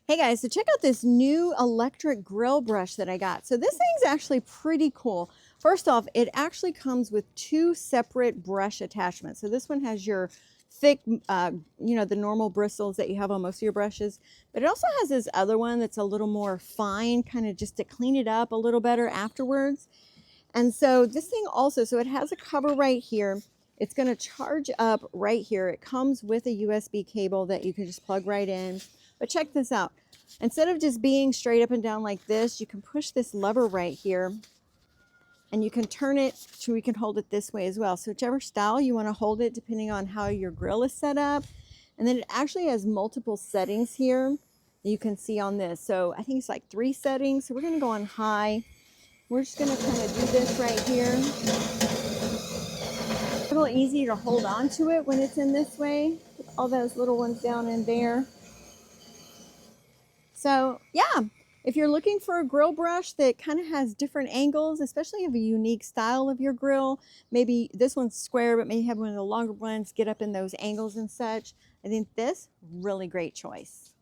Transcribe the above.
Hey guys, so check out this new electric grill brush that I got. So this thing's actually pretty cool. First off, it actually comes with two separate brush attachments. So this one has your thick, the normal bristles that you have on most of your brushes, but it also has this other one that's a little more fine, kind of just to clean it up a little better afterwards. And so this thing also, so it has a cover right here. It's going to charge up right here. It comes with a USB cable that you can just plug right in. But check this out. Instead of just being straight up and down like this, you can push this lever right here and you can turn it so we can hold it this way as well. So whichever style you want to hold it, depending on how your grill is set up. And then it actually has multiple settings here that you can see on this. So I think it's like 3 settings. So we're going to go on high. We're just going to kind of do this right here. It's a little easy to hold on to it when it's in this way. Put all those little ones down in there. So yeah, if you're looking for a grill brush that kind of has different angles, especially if a unique style of your grill, maybe this one's square, but maybe have one of the longer ones, get up in those angles and such. I think this, really great choice.